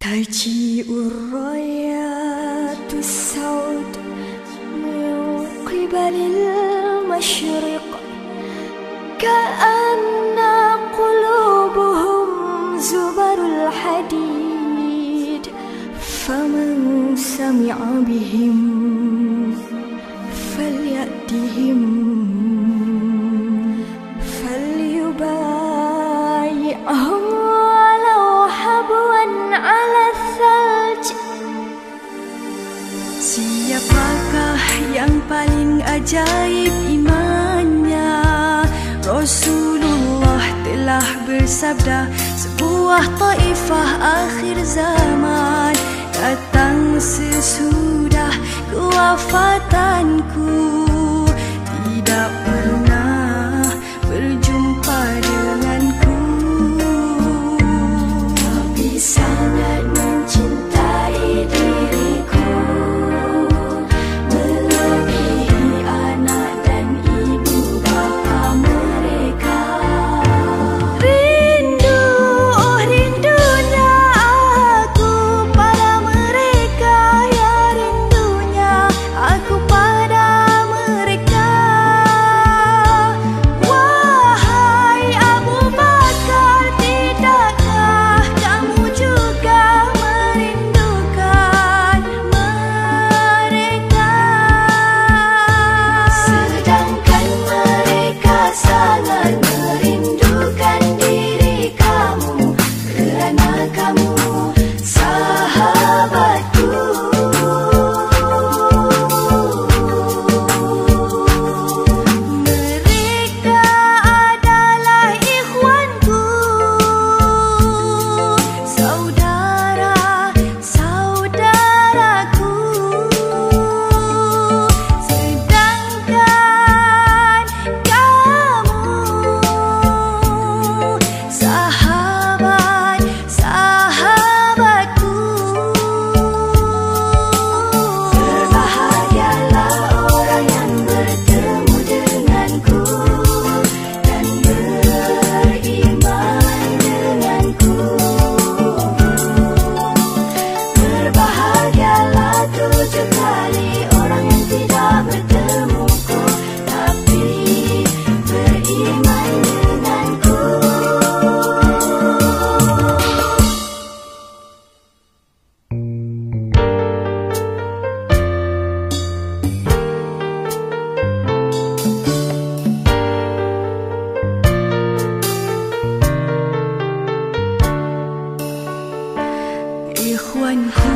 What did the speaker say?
تجيء الرايات السود من قبل المشرق كأن قلوبهم زبر الحديد، فمن سمع بهم فليأتهم فليبايعهم ولو حبوا على الثلج. Siapakah yang paling ajaib imannya? Rasulullah telah bersabda, sebuah taifah akhir zaman datang sesudah kewafatanku, tidak pernah berjumpa denganku, tapi sangat mencintai diriku, melebihi anak dan ibu bapa mereka. Rindu, oh rindunya aku pada mereka, ya rindunya aku pada mereka. Wahai Abu Bakar, tidakkah kamu juga merindukan mereka? Sedangkan mereka sangat merindukan diri kamu, kerana kamu sahabatku. Mereka adalah ikhwanku, saudara-saudaraku. Sedangkan kamu sahabat-sahabatku. Berbahagialah orang yang bertemu denganku dan beriman denganku. Berbahagialah 7 kali orang yang tidak bertemuku tapi beriman denganku. Ikhwanku